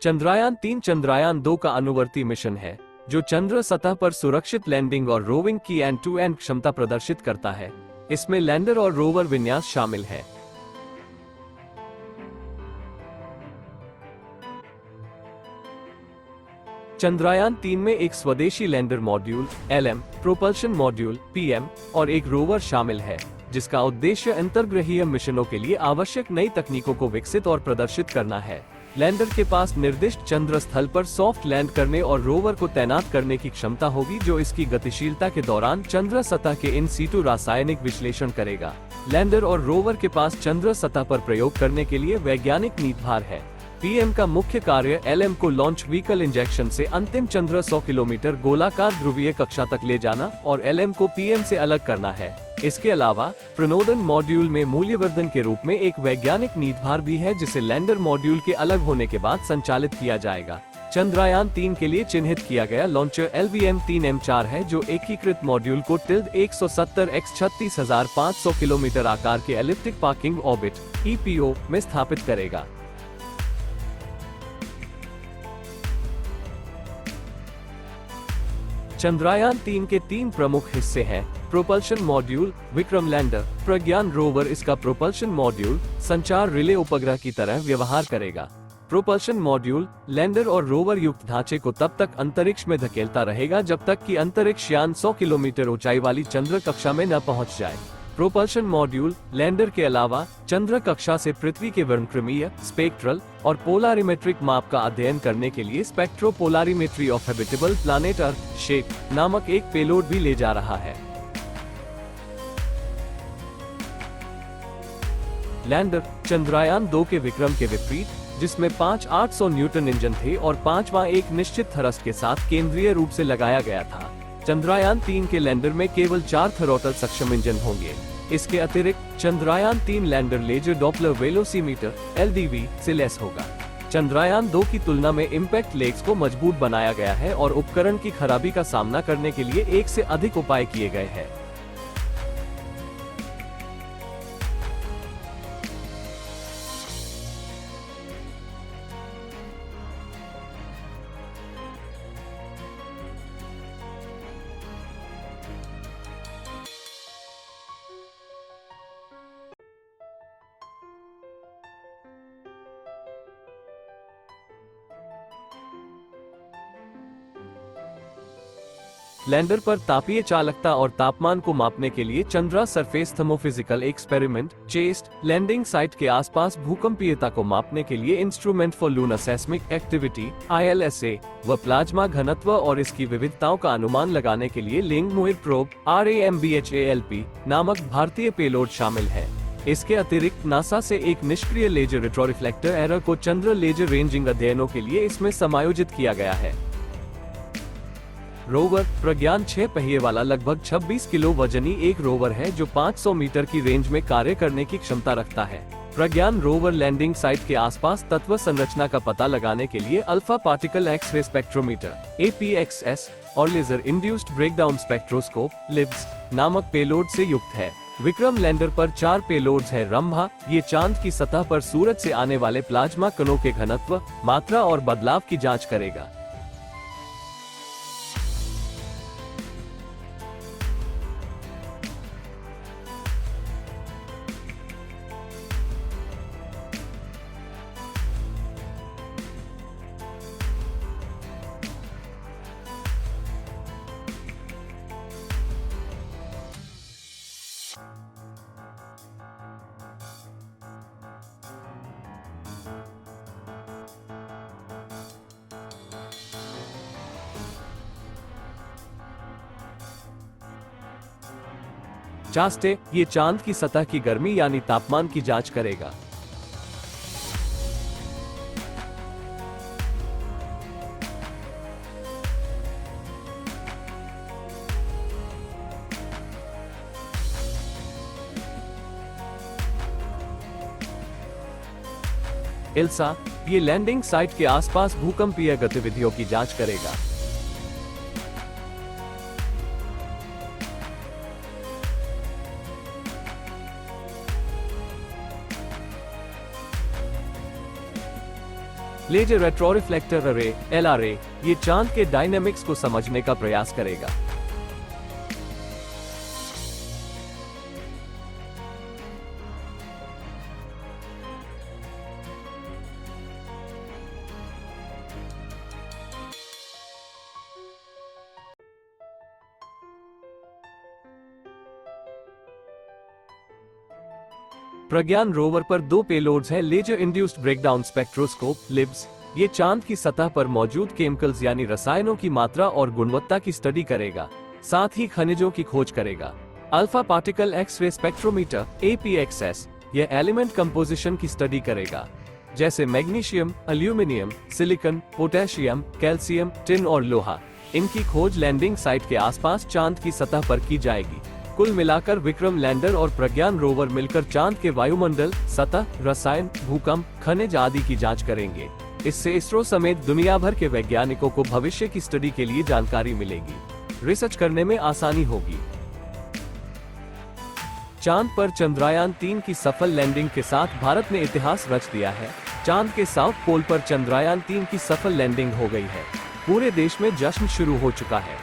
चंद्रयान-3 चंद्रयान-2 का अनुवर्ती मिशन है, जो चंद्र सतह पर सुरक्षित लैंडिंग और रोविंग की एंड टू एंड क्षमता प्रदर्शित करता है। इसमें लैंडर और रोवर विन्यास शामिल है। चंद्रयान-3 में एक स्वदेशी lander module LM, propulsion module PM और एक रोवर शामिल है, जिसका उद्देश्य अंतर्ग्रहीय मिशनों के लिए आवश्यक नई तकनीकों को विकसित और प्रदर्शित करना है। लैंडर के पास निर्दिष्ट चंद्र स्थल पर सॉफ्ट लैंड करने और रोवर को तैनात करने की क्षमता होगी, जो इसकी गतिशीलता के दौरान चंद्र सतह के इन सीटू रासायनिक विश्लेषण करेगा। लैंडर और रोवर के पास चंद्र सतह पर प्रयोग करने के लिए वैज्ञानिक नीतिभार है। PM का मुख्य कार्य LM को लॉन्च व्हीकल इंजेक्शन से अंतिम चंद्र 100 किलोमीटर गोलाकार ध्रुवीय कक्षा तक ले जाना और LM को PM से अलग करना है। इसके अलावा प्रणोदन मॉड्यूल में मूल्यवर्धन के रूप में एक वैज्ञानिक नीतिभार भी है, जिसे लैंडर मॉड्यूल के अलग होने के बाद संचालित किया जाएगा। चंद्रयान-3 के लिए चिन्हित किया गया लॉन्चर LVM-3M4 है, जो एकीकृत मॉड्यूल को 170 x 36,500 किलोमीटर आकार के एलिप्टिक पार्किंग ऑर्बिट EPO में स्थापित करेगा। चंद्रयान-3 के 3 प्रमुख हिस्से हैं: प्रोपल्शन मॉड्यूल, विक्रम लैंडर, प्रज्ञान रोवर। इसका प्रोपल्शन मॉड्यूल संचार रिले उपग्रह की तरह व्यवहार करेगा। प्रोपल्शन मॉड्यूल लैंडर और रोवर युक्त ढांचे को तब तक अंतरिक्ष में धकेलता रहेगा जब तक कि अंतरिक्ष यान 100 किलोमीटर ऊंचाई वाली चंद्र कक्षा में न पहुंच जाए। प्रोपल्शन मॉड्यूल लैंडर के अलावा चंद्र कक्षा से पृथ्वी के वर्णक्रमीय, स्पेक्ट्रल और पोलारिमेट्रिक माप का अध्ययन करने के लिए spectropolarimetry of habitable planet earth SHAPE नामक एक पेलोड भी ले जा रहा है। लैंडर चंद्रयान-2 के विक्रम के विपरीत, जिसमें 5 800 न्यूटन इंजन थे और 5वां एक निश्चित थ्रस्ट के साथ केंद्रीय रूप से लगाया गया था, चंद्रयान-3 के लैंडर में केवल 4 थ्रॉटल सक्षम इंजन होंगे। इसके अतिरिक्त Chandrayaan three lander laser Doppler velocimeter LDV से लैस होगा। चंद्रयान-2 की तुलना में इम्पैक्ट लेग्स को मजबूत बनाया गया है और उपकरण की खराबी का सामना करने के लिए एक से अधिक उपाय किए गए हैं। लैंडर पर तापीय चालकता और तापमान को मापने के लिए Chandra surface thermophysical experiment ChaSTE, landing site के आसपास भूकंपीयता को मापने के लिए instrument for lunar seismic activity ILSA व प्लाज्मा घनत्व और इसकी विविधताओं का अनुमान लगाने के लिए लिंगमुइर प्रोब RAMBHALP नामक भारतीय पेलोड शामिल है। इसके अतिरिक्त नासा से एक निष्क्रिय लेजर रेट्रोरिफ्लेक्टर एरर को चंद्र लेजर रेंजिंग अध्ययनों के लिए इसमें समायोजित किया गया है। रोवर प्रज्ञान 6 पहिए वाला लगभग 26 किलो वजनी एक रोवर है, जो 500 मीटर की रेंज में कार्य करने की क्षमता रखता है। प्रज्ञान रोवर लैंडिंग साइट के आसपास तत्व संरचना का पता लगाने के लिए alpha particle X ray spectrometer APXS और laser induced breakdown spectroscope LIBS नामक पेलोड से युक्त है। विक्रम लैंडर पर 4 पेलोड्स है। रंभा, ये चांद की सतह पर सूरज से आने वाले प्लाज्मा कणों के घनत्व, मात्रा और बदलाव की जांच करेगा। चास्टे, ये चांद की सतह की गर्मी यानी तापमान की जांच करेगा। इल्सा, ये लैंडिंग साइट के आसपास भूकंपीय गतिविधियों की जांच करेगा। लेजर रेट्रोरिफ्लेक्टर अरे (LRA) ये चांद के डायनेमिक्स को समझने का प्रयास करेगा। प्रज्ञान रोवर पर 2 पेलोड्स हैं। Laser induced breakdown spectroscope (LIBS) ये चांद की सतह पर मौजूद केमिकल्स यानी रसायनों की मात्रा और गुणवत्ता की स्टडी करेगा, साथ ही खनिजों की खोज करेगा। Alpha particle X ray spectrometer (APXS) यह एलिमेंट कंपोजिशन की स्टडी करेगा, जैसे magnesium, aluminium, silicon, potassium, calcium, tin और लोहा। इनकी खोज लैंडिंग साइट के आसपास चांद की सतह पर की जाएगी। कुल मिलाकर विक्रम लैंडर और प्रज्ञान रोवर मिलकर चांद के वायुमंडल, सतह, रसायन, भूकंप, खनिज आदि की जांच करेंगे। इससे इसरो समेत दुनिया भर के वैज्ञानिकों को भविष्य की स्टडी के लिए जानकारी मिलेगी, रिसर्च करने में आसानी होगी। चांद पर चंद्रयान 3 की सफल लैंडिंग के साथ भारत ने इतिहास रच दिया है। चांद के साउथ पोल पर चंद्रयान 3 की सफल लैंडिंग हो गई है। पूरे देश में जश्न शुरू हो चुका है।